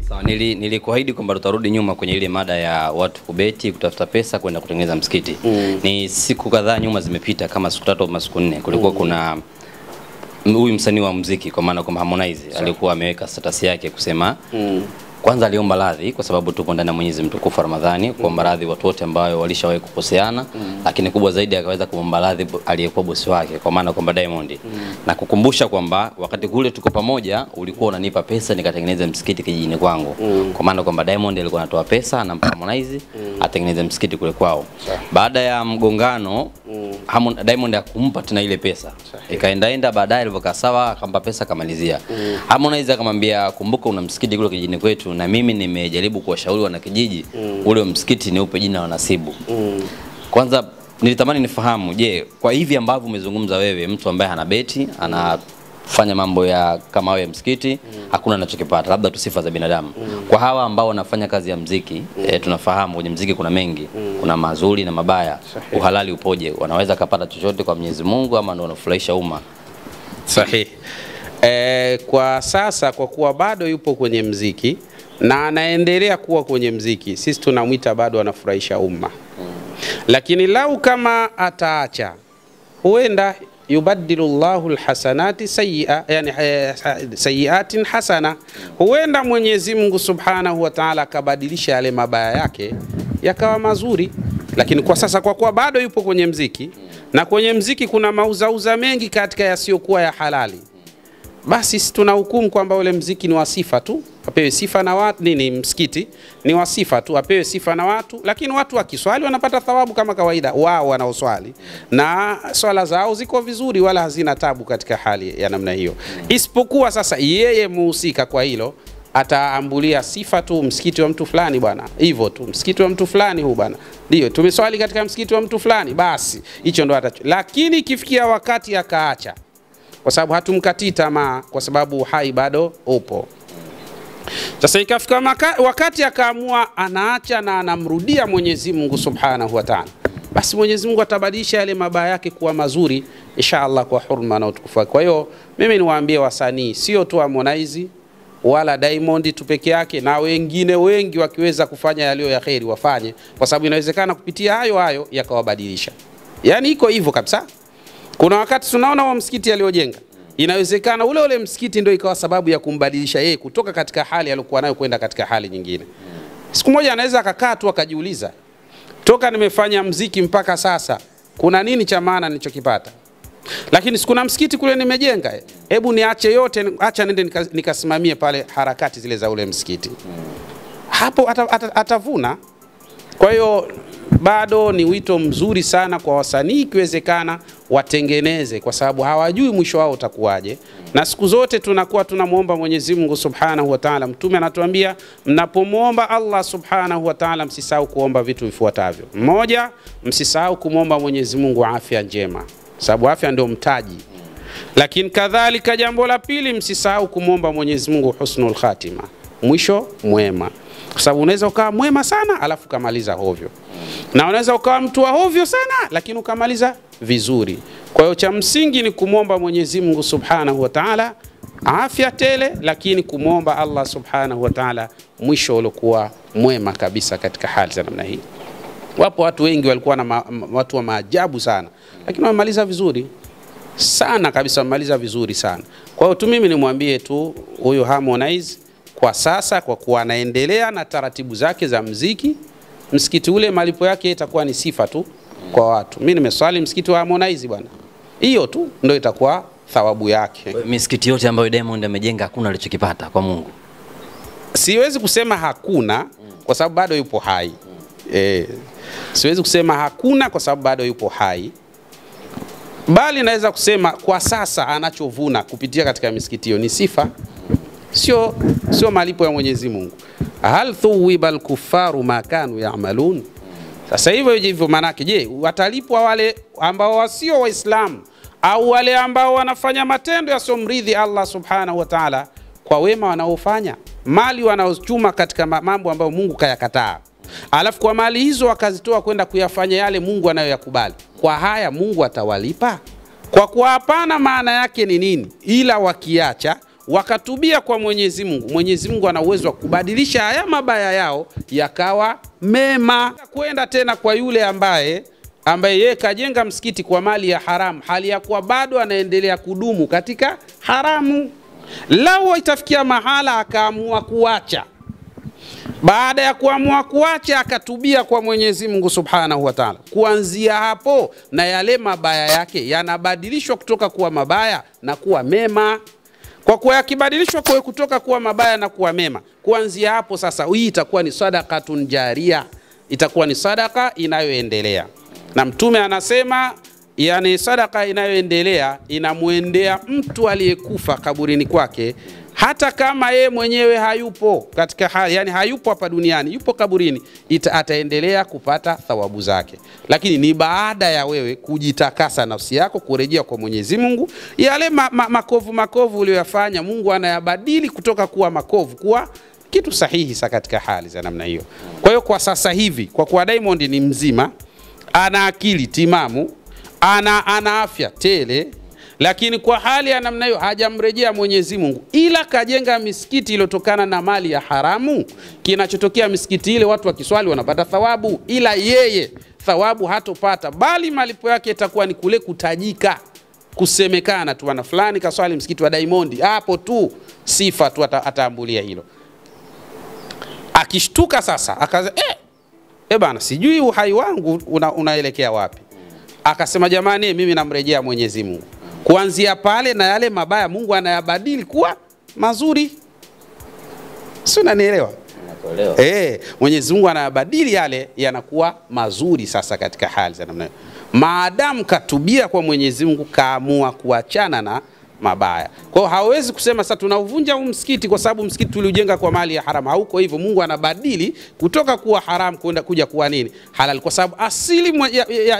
Sawa, nilikuahidi kwamba tutarudi nyuma kwenye ile mada ya watu kubeti, kutafuta pesa kwenda kutengeneza msikiti. Ni siku kadhaa nyuma zimepita, kama siku 3 au siku 4, kulikuwa kuna huyu msanii wa muziki kwa maana kwamba Harmonize alikuwa ameweka status yake kusema kwanza aliomba radhi kwa sababu tupo ndani ya Mwenyezi Mtukufu Ramadhani, kuomba radhi watu wote ambao walishawahi kukoseana, lakini kubwa zaidi akaweza kuomba radhi aliyekuwa bosi wake kwa maana kwamba Diamond, na kukumbusha kwamba wakati kule tuko pamoja ulikuwa unanipa pesa nikatengeneza msikiti kijijini kwangu, kwa maana kwamba Diamond alikuwa anatoa pesa na Harmonize atengeneze msikiti kule kwao. Baada ya mgongano Diamond akumpa tena ile pesa, ikaenda baadaye alipokaa sawa akampa pesa kamalizia. Harmonize akamwambia kumbuka una msikiti kule kijijini kwetu na mimi nimejaribu kuwashauri wana kijiji ule msikiti ni upe jina wa nasibu. Kwanza nilitamani nifahamu, je, kwa hivi ambavyo umezungumza wewe, mtu ambaye hana beti, anafanya mambo ya kama wewe msikiti, hakuna anachokipata, labda tu sifa za binadamu. Kwa hawa ambao wanafanya kazi ya muziki, tunafahamu kwenye muziki kuna mengi, kuna mazuri na mabaya. Uhalali upoje? Wanaweza kupata chochote kwa Mwenyezi Mungu ama ndio wanafurahisha umma? Sahihi. Kwa sasa kwa kuwa bado yupo kwenye muziki na anaendelea kuwa kwenye muziki, sisi tunamuita bado anafurahisha umma. Lakini lau kama ataacha, huenda yubadilullahu alhasanati sayyi'a, yani sayyi'atin hasana, huenda Mwenyezi Mungu Subhanahu wa Ta'ala akabadilisha yale mabaya yake yakawa mazuri. Lakini kwa sasa kwa kuwa bado yupo kwenye muziki, na kwenye muziki kuna mauzauza mengi katika yasiyokuwa ya halali, basi tunahukumu kwamba ule muziki ni wasifa tu, apewe sifa na watu. Nini msikiti ni wasifa tu, apewe sifa na watu, lakini watu wakiswali wanapata thawabu kama kawaida wao wanaoswali, na swala zao ziko vizuri wala hazina tabu katika hali ya namna hiyo. Isipokuwa sasa yeye muhusika kwa hilo ataambulia sifa tu, msikiti wa mtu fulani bwana, hivyo tu, msikiti wa mtu fulani huu bwana, ndio tumeswali katika msikiti wa mtu fulani, basi hicho ndo atacho. Lakini ikifikia wakati akaacha, kwa sababu hatumkatii tamaa, kwa sababu uhai bado upo. Sasa ikafika wakati akaamua anaacha na anamrudia Mwenyezi Mungu Subhanahu wa Ta'ala, basi Mwenyezi Mungu atabadilisha yale mabaya yake kuwa mazuri inshallah kwa hurma na utukufu. Kwa hiyo mimi niwaambie wasanii, sio tu Harmonize wala Diamond tu peke yake, na wengine wengi wakiweza kufanya yaliyo ya kheri wafanye, kwa sababu inawezekana kupitia hayo yakawabadilisha. Yani iko hivyo kabisa. Kuna wakati tunaona wa msikiti aliojenga, inawezekana ule msikiti ndio ikawa sababu ya kumbadilisha yeye kutoka katika hali aliyokuwa nayo kwenda katika hali nyingine. Siku moja anaweza akakaa tu akajiuliza, toka nimefanya muziki mpaka sasa kuna nini cha maana nilichokipata? Lakini sikuna msikiti kule nimejenga, hebu niache yote, acha nende nikasimamie pale harakati zile za ule msikiti. Hapo atavuna. Kwa hiyo bado ni wito mzuri sana kwa wasanii, ikiwezekana watengeneze, kwa sababu hawajui mwisho wao utakuwaje. Na siku zote tunakuwa tunamuomba Mwenyezi Mungu Subhanahu wa Ta'ala. Mtume anatuambia mnapomuomba Allah Subhanahu wa Ta'ala msisahau kuomba vitu vifuatavyo. Moja, msisahau kumuomba Mwenyezi Mungu afya njema, sababu afya ndio mtaji. Lakini kadhalika jambo la pili, msisahau kumuomba Mwenyezi Mungu husnul khatima, mwisho mwema, kwa sababu unaweza ukawa mwema sana alafu kamaliza hovyo, na unaweza ukawa mtu wa hovyo sana lakini ukamaliza vizuri. Kwa hiyo cha msingi ni kumwomba Mwenyezi Mungu Subhanahu wa Ta'ala afya tele, lakini kumwomba Allah Subhanahu wa Ta'ala mwisho uliokuwa mwema kabisa katika hali za namna hii. Wapo watu wengi walikuwa na watu wa maajabu sana, lakini wamemaliza vizuri sana kabisa, wamemaliza vizuri sana. Kwa hiyo tu mimi nimwambie tu huyo Harmonize, kwa sasa kwa kuwa anaendelea na taratibu zake za muziki, msikiti ule malipo yake itakuwa ni sifa tu kwa watu. Mimi nimeswali msikiti wa Harmonize bwana, hiyo tu ndio itakuwa thawabu yake. Misikiti yote ambayo Diamond amejenga hakuna alichokipata kwa Mungu? Siwezi kusema hakuna kwa sababu bado yupo hai. Siwezi kusema hakuna kwa sababu bado yupo hai, bali naweza kusema kwa sasa anachovuna kupitia katika misikiti hiyo ni sifa, sio malipo ya Mwenyezi Mungu. Hal thuwibal kufaru ma kanu ya'malun. Sasa hivyo manake, je, watalipwa wale ambao wasio waislamu au wale ambao wanafanya matendo yasiyomridhi Allah Subhanahu wa Ta'ala kwa wema wanaofanya, mali wanaochuma katika mambo ambayo Mungu kayakataa, alafu kwa mali hizo wakazitoa kwenda kuyafanya yale Mungu anayoyakubali, kwa haya Mungu atawalipa? Kwa kuwa hapana, maana yake ni nini? Ila wakiacha wakatubia kwa Mwenyezi Mungu, Mwenyezi Mungu ana uwezo wa kubadilisha haya mabaya yao yakawa mema. Kwenda tena kwa yule ambaye yeye kajenga msikiti kwa mali ya haramu, hali ya kuwa bado anaendelea kudumu katika haramu. Lao itafikia mahala akaamua kuacha, baada ya kuamua kuacha akatubia kwa Mwenyezi Mungu Subhanahu wa Ta'ala, kuanzia hapo na yale mabaya yake yanabadilishwa kutoka kuwa mabaya na kuwa mema. Kwa kuwa yakibadilishwa kutoka kuwa mabaya na kuwa mema, kuanzia hapo sasa hii itakuwa ni sadaqatun jaria, itakuwa ni sadaka inayoendelea. Na Mtume anasema yani sadaka inayoendelea inamuendea mtu aliyekufa kaburini kwake, hata kama yeye mwenyewe hayupo katika hali, yani hayupo hapa duniani, yupo kaburini, ataendelea kupata thawabu zake. Lakini ni baada ya wewe kujitakasa nafsi yako, kurejea kwa Mwenyezi Mungu, yale makovu uliyofanya Mungu anayabadili kutoka kuwa makovu kuwa kitu sahihi sa katika hali za namna hiyo. Kwa hiyo kwa sasa hivi, kwa kuwa Diamond ni mzima, ana akili timamu, ana afya tele, lakini kwa hali ya namna hiyo hajamrejea Mwenyezi Mungu, ila kajenga misikiti iliyotokana na mali ya haramu. Kinachotokea misikiti ile watu wakiswali wanapata thawabu, ila yeye thawabu hatopata, bali malipo yake itakuwa ni kule kutajika, kusemekana tu bwana fulani kaswali msikiti wa Diamond, hapo tu sifa tu ataambulia hilo. Akishtuka sasa akaza bana, sijui uhai wangu unaelekea wapi. Akasema jamani, mimi namrejea Mwenyezi Mungu. Kuanzia pale na yale mabaya Mungu anayabadili kuwa mazuri. Si unanielewa? Mwenyezi Mungu anayabadili yale yanakuwa mazuri sasa katika hali za namna hiyo. Maadamu katubia kwa Mwenyezi Mungu, kaamua kuachana na mabaya. Kwa hiyo hawezi kusema sasa tunauvunja huu msikiti kwa sababu msikiti tuliujenga kwa mali ya haramu. Hauko hivyo. Mungu anabadili kutoka kuwa haramu kuja kuwa nini? Halal, kwa sababu asili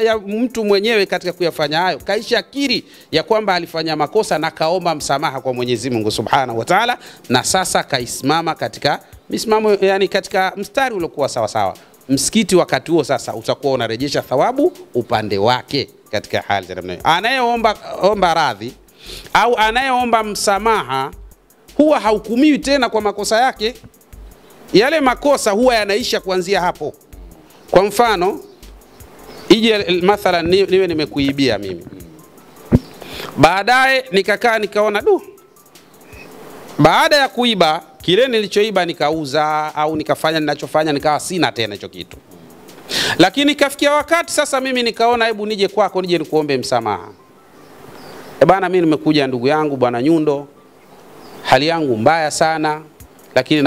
ya mtu mwenyewe katika kuyafanya hayo kaisha kiri ya kwamba alifanya makosa na kaomba msamaha kwa Mwenyezi Mungu Subhanahu wa Ta'ala, na sasa kaisimama katika misimamo, yani katika mstari uliokuwa sawa sawa. Msikiti wakati huo sasa utakuwa unarejesha thawabu upande wake katika hali za namna hiyo. Anayeomba radhi au anayeomba msamaha huwa hahukumiwi tena kwa makosa yake. Yale makosa huwa yanaisha kuanzia hapo. Kwa mfano, ije mathalan niwe nimekuibia mimi, baadaye nikakaa nikaona baada ya kuiba kile nilichoiba nikauza au nikafanya ninachofanya nikawa sina tena hicho kitu. Lakini kafikia wakati sasa mimi nikaona hebu nije kwako, nije nikuombe msamaha. Bana, mimi nimekuja ndugu yangu bwana Nyundo, hali yangu mbaya sana, lakini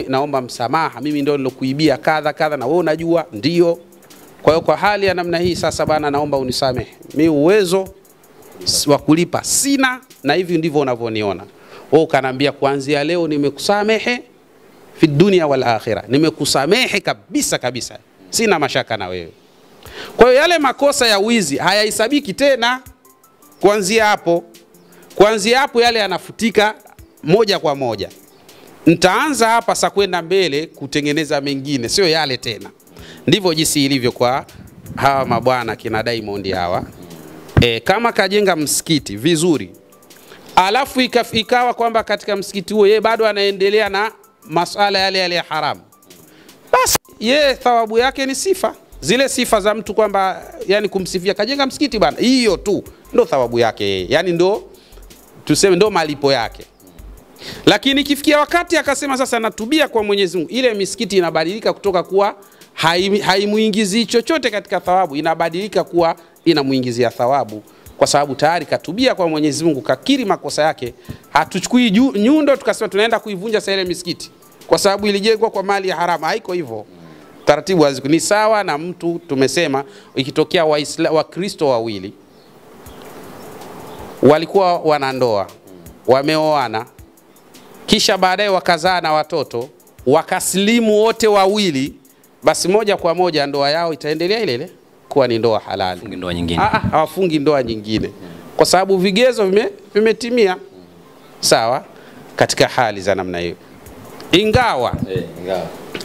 naomba msamaha, mimi ndio nilokuibia kadha na wewe unajua. Ndio. Kwa hiyo kwa hali ya namna hii sasa bana, naomba unisamehe, mimi uwezo wa kulipa sina, na hivi ndivyo unavyoniona. Wewe ukaniambia kuanzia leo nimekusamehe fi dunia wal akhirah, nimekusamehe kabisa, sina mashaka na wewe. Kwa hiyo yale makosa ya wizi hayahesabiki tena. Kuanzia hapo yale yanafutika moja kwa moja. Nitaanza hapa sasa kwenda mbele kutengeneza mengine, sio yale tena. Ndivyo jinsi ilivyo kwa hawa mabwana kina Diamond hawa. Kama kajenga msikiti vizuri, alafu ikawa kwamba katika msikiti huo yeye bado anaendelea na masuala yale ya haramu, basi yeye thawabu yake ni sifa. Zile sifa za mtu kwamba yani kumsifia kajenga msikiti bana, hiyo tu ndo thawabu yake, yani ndo tuseme ndo malipo yake. Lakini kifikia wakati akasema sasa natubia kwa Mwenyezi Mungu, ile misikiti inabadilika kutoka kuwa haimuingizi chochote katika thawabu, inabadilika kuwa inamuingizia thawabu, kwa sababu tayari katubia kwa Mwenyezi Mungu, kakiri makosa yake. Hatuchukui nyundo tukasema tunaenda kuivunja sasa ile misikiti kwa sababu ilijengwa kwa mali ya haramu. Haiko hivyo. Taratibu ni sawa na mtu, tumesema ikitokea Wakristo wawili walikuwa wanandoa, wameoana, kisha baadaye wakazaa na watoto, wakaslimu wote wawili, basi moja kwa moja ndoa yao itaendelea ile kuwa ni ndoa halali. Ndoa nyingine hawafungi ndoa nyingine kwa sababu vigezo vimetimia. Sawa, katika hali za namna hiyo.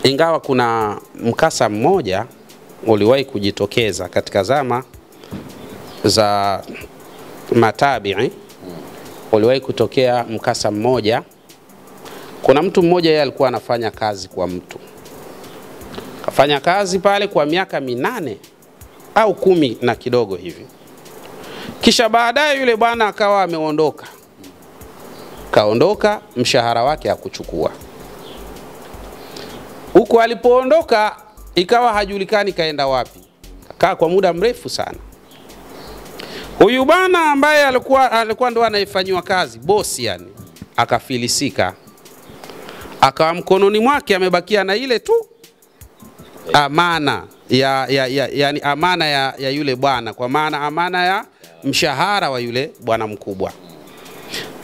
Ingawa kuna mkasa mmoja uliwahi kujitokeza katika zama za matabi'i, uliwahi kutokea mkasa mmoja. Kuna mtu mmoja yeye alikuwa anafanya kazi kwa mtu. Kafanya kazi pale kwa miaka 8 au 10 na kidogo hivi. Kisha baadaye yule bwana akawa ameondoka. Kaondoka, mshahara wake hakuchukua. Huko alipoondoka ikawa hajulikani kaenda wapi. Kakaa kwa muda mrefu sana. Huyu bwana ambaye alikuwa ndo anayefanywa kazi, bosi yani, akafilisika. Akawa mkononi mwake amebakia na ile tu amana yani amana ya yule bwana, kwa maana amana ya mshahara wa yule bwana mkubwa.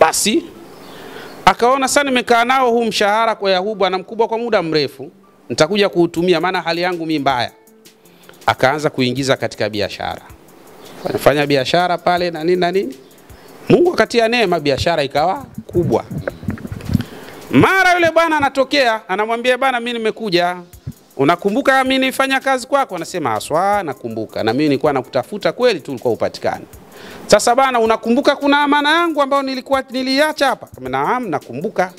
Basi akaona sana nimekaa nao huu mshahara kwa huu bwana mkubwa kwa muda mrefu, nitakuja kuutumia maana hali yangu mimi mbaya. Akaanza kuingiza katika biashara. Fanya biashara pale na nini. Mungu akatia neema, biashara ikawa kubwa. Mara yule bwana anatokea, anamwambia bwana mimi nimekuja. Unakumbuka mimi nifanya kazi kwako? Anasema aswa nakumbuka. Na mimi nilikuwa nakutafuta kweli tu ulikuwa upatikani. Sasa bwana unakumbuka kuna amana yangu ambayo niliacha hapa? Kama naam nakumbuka.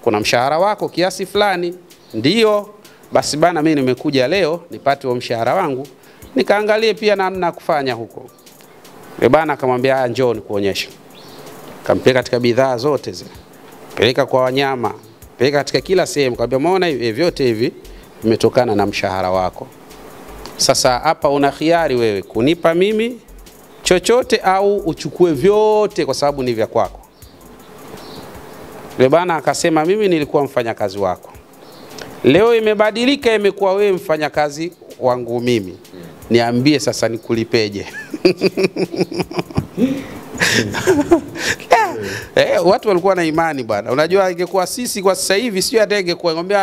Kuna mshahara wako kiasi fulani. Ndiyo. Basi bwana mimi nimekuja leo nipate huo mshahara wangu, nikaangalie pia namna kufanya huko. Yule bwana akamwambia njoo nikuonyeshe. Kampeleka katika bidhaa zote zile. Peleka kwa wanyama, peleka katika kila sehemu. Akamwambia umeona hivi vyote hivi vimetokana na mshahara wako. Sasa hapa una khiari wewe kunipa mimi chochote au uchukue vyote kwa sababu ni vya kwako. Yule bwana akasema mimi nilikuwa mfanyakazi wako. Leo imebadilika, imekuwa wewe mfanyakazi wangu mimi. Niambie sasa nikulipeje? Watu walikuwa na imani bwana. Unajua ingekuwa sisi kwa sasa hivi sio hata ingekuwa ngombe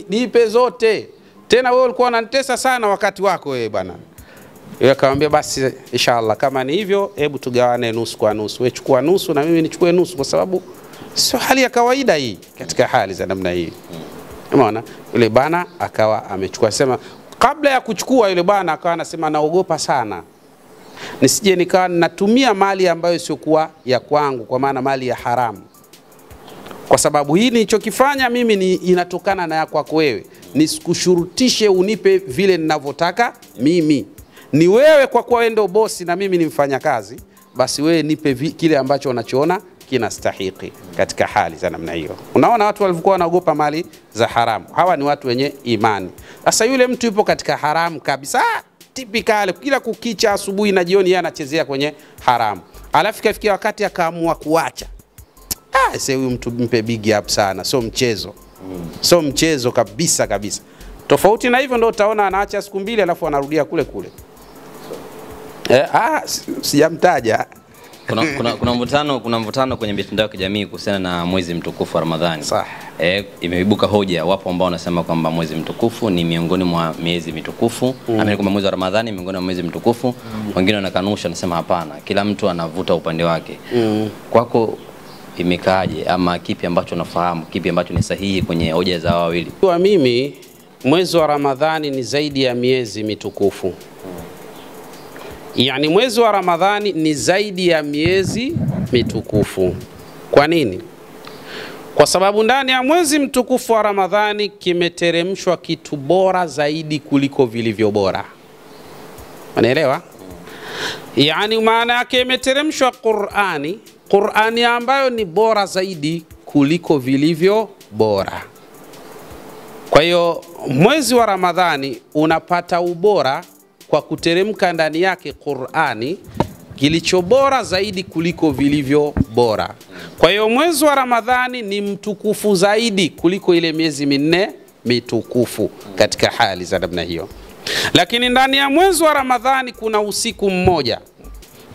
nipe zote. Tena wewe ulikuwa unanitesa sana wakati wako wewe bwana. Yeye akamwambia basi inshallah kama ni hivyo hebu tugawane nusu kwa nusu. Wewe chukua nusu na mimi nichukue nusu kwa sababu sio hali ya kawaida hii katika hali za namna hii. Umeona? Yule bwana akawa amechukua, sema kabla ya kuchukua yule bwana akawa anasema naogopa sana nisije nikawa natumia mali ambayo sio kuwa ya kwangu, kwa maana mali ya haramu. Kwa sababu hii nilichokifanya mimi ni inatokana na ya kwako wewe. Nisikushurutishe unipe vile ninavyotaka mimi. Ni wewe kwa kuwa wewe ndio bosi na mimi ni mfanyakazi, basi wewe nipe kile ambacho unachoona kinastahili katika hali za namna hiyo. Unaona watu walikuwa wanaogopa mali za haramu. Hawa ni watu wenye imani. Sasa yule mtu yupo katika haramu kabisa, tipikali kila kukicha asubuhi na jioni yeye anachezea kwenye haramu. Alafu kafikia wakati akaamua kuacha. Sasa huyu mtu mpe big up sana, sio mchezo. Sio mchezo kabisa kabisa. Tofauti na hivyo ndio utaona anaacha siku 2 alafu anarudia kule kule. Sijamtaja. Kuna mvutano kwenye mitandao ya kijamii kuhusiana na mwezi mtukufu wa Ramadhani. Sawa. Imeibuka hoja, wapo ambao wanasema kwamba mwezi mtukufu ni miongoni mwa miezi mitukufu, amini kwamba mwezi wa Ramadhani miongoni mwa mwezi mtukufu. Wengine wanakanusha, wanasema hapana, kila mtu anavuta upande wake. Kwako imekaaje, ama kipi ambacho unafahamu, kipi ambacho ni sahihi kwenye hoja za wawili? Kwa mimi mwezi wa Ramadhani ni zaidi ya miezi mitukufu. Yani mwezi wa Ramadhani ni zaidi ya miezi mitukufu. Kwa nini? Kwa sababu ndani ya mwezi mtukufu wa Ramadhani kimeteremshwa kitu bora zaidi kuliko vilivyo bora. Unaelewa? Yani maana yake imeteremshwa Qur'ani ambayo ni bora zaidi kuliko vilivyo bora. Kwa hiyo mwezi wa Ramadhani unapata ubora kwa kuteremka ndani yake Qur'ani kilicho bora zaidi kuliko vilivyo bora. Kwa hiyo mwezi wa Ramadhani ni mtukufu zaidi kuliko ile miezi 4 mitukufu katika hali za namna hiyo. Lakini ndani ya mwezi wa Ramadhani kuna usiku mmoja.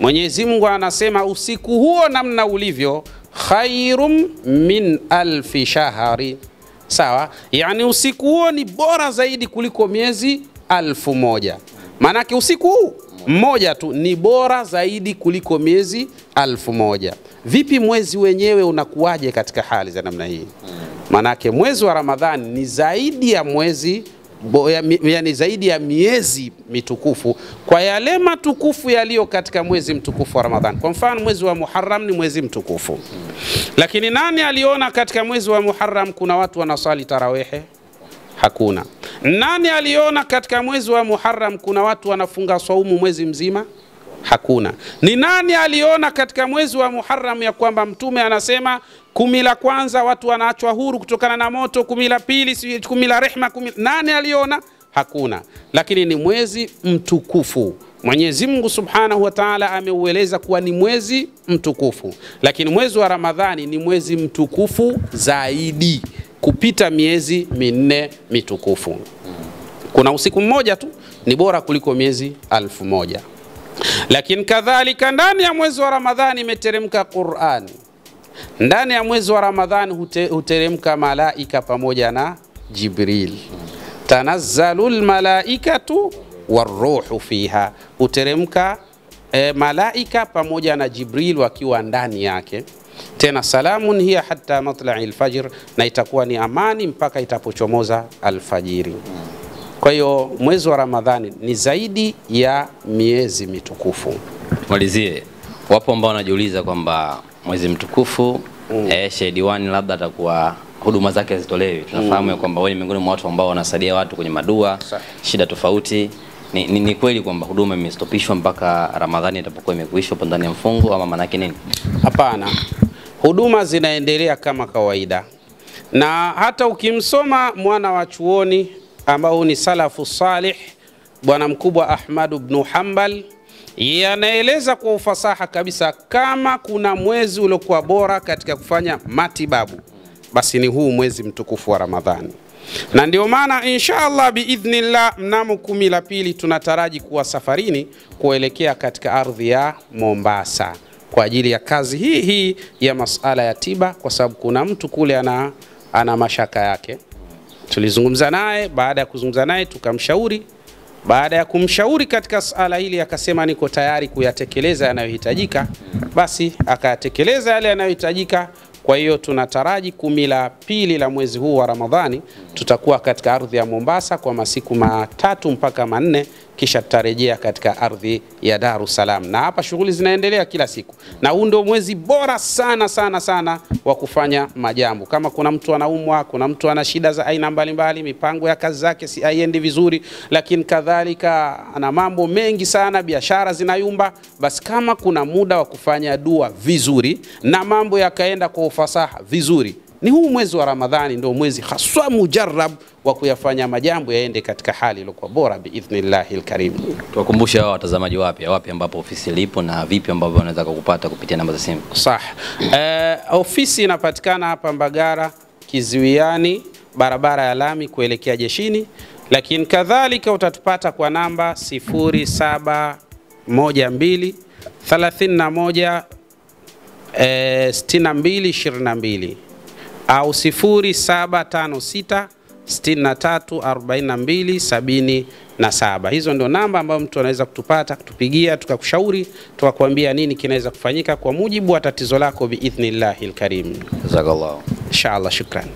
Mwenyezi Mungu anasema usiku huo namna ulivyo khairum min alfi shahari. Sawa? Yani usiku huo ni bora zaidi kuliko miezi 1000. Manake usiku huu mmoja tu ni bora zaidi kuliko miezi 1000. Vipi mwezi wenyewe unakuwaje katika hali za namna hii? Manake mwezi wa Ramadhani ni zaidi ya mwezi yani zaidi ya miezi mitukufu kwa yale matukufu yaliyo katika mwezi mtukufu wa Ramadhani. Kwa mfano mwezi wa Muharram ni mwezi mtukufu, lakini nani aliona katika mwezi wa Muharram kuna watu wanasali tarawehe? Hakuna. Nani aliona katika mwezi wa Muharram kuna watu wanafunga saumu mwezi mzima? Hakuna. Ni nani aliona katika mwezi wa Muharram ya kwamba Mtume anasema 10 la kwanza watu wanaachwa huru kutokana na moto, 10 la pili, 10 la rehma, nani aliona? Hakuna. Lakini ni mwezi mtukufu. Mwenyezi Mungu Subhanahu wa Ta'ala ameueleza kuwa ni mwezi mtukufu. Lakini mwezi wa Ramadhani ni mwezi mtukufu zaidi kupita miezi minne mitukufu. Kuna usiku mmoja tu ni bora kuliko miezi 1000. Lakini kadhalika ndani ya mwezi wa Ramadhani imeteremka Qur'an. Ndani ya mwezi wa Ramadhani huteremka malaika pamoja na Jibril. Tanazzalul malaikatu waruhu fiha. Huteremka malaika pamoja na Jibril wakiwa ndani yake. Tena salamun hiya hatta matla'il fajr, na itakuwa ni amani mpaka itapochomoza alfajiri. Kwa hiyo mwezi wa Ramadhani ni zaidi ya miezi mitukufu. Malizie, wapo ambao wanajiuliza kwamba mwezi mtukufu Sheikh Diwani labda atakuwa huduma zake zitolewi. Tunafahamu kwamba wewe ni miongoni mwa watu ambao wanasaidia watu kwenye madua, shida tofauti. Ni kweli kwamba huduma imestopishwa mpaka Ramadhani itapokuwa imekwisha hapo ndani ya mfungo, ama maana yake nini? Hapana. Huduma zinaendelea kama kawaida. Na hata ukimsoma mwana wa chuoni ambao ni salafu salih, bwana mkubwa Ahmad ibn Hanbal, yanaeleza kwa ufasaha kabisa kama kuna mwezi uliokuwa bora katika kufanya matibabu, basi ni huu mwezi mtukufu wa Ramadhani. Na ndio maana inshallah biidhnillah mnamo 10 la pili tunataraji kuwa safarini kuelekea katika ardhi ya Mombasa kwa ajili ya kazi hii ya masala ya tiba, kwa sababu kuna mtu kule ana mashaka yake. Tulizungumza naye, baada ya kuzungumza naye tukamshauri. Baada ya kumshauri katika sala hili akasema niko tayari kuyatekeleza yanayohitajika, basi akayatekeleza yale yanayohitajika. Kwa hiyo tunataraji 10 la pili la mwezi huu wa Ramadhani tutakuwa katika ardhi ya Mombasa kwa masiku 3 mpaka 4, kisha tutarejea katika ardhi ya Dar es Salaam. Na hapa shughuli zinaendelea kila siku. Na huu ndio mwezi bora sana wa kufanya majambo. Kama kuna mtu anaumwa, kuna mtu ana shida za aina mbalimbali, mipango ya kazi zake si haiendi vizuri, lakini kadhalika ana mambo mengi sana, biashara zinayumba, basi kama kuna muda wa kufanya dua vizuri na mambo yakaenda kwa ufasaha vizuri, ni huu mwezi wa Ramadhani ndio mwezi haswa mujarrab wa kuyafanya majambo yaende katika hali iliyokuwa bora biidhnillahil karim. Tuwakumbushe hao watazamaji wapi ambapo ofisi lipo na vipi ambavyo wanaweza kukupata kupitia namba za simu. Ofisi inapatikana hapa Mbagara Kiziwiani, barabara ya lami kuelekea jeshini, lakini kadhalika utatupata kwa namba 0712 31 6222 au 0756 634277. Hizo ndio namba ambayo mtu anaweza kutupata, kutupigia, tukakushauri, tukakwambia nini kinaweza kufanyika kwa mujibu wa tatizo lako biidhnillahil karim. Jazakallahu. Inshallah, shukran.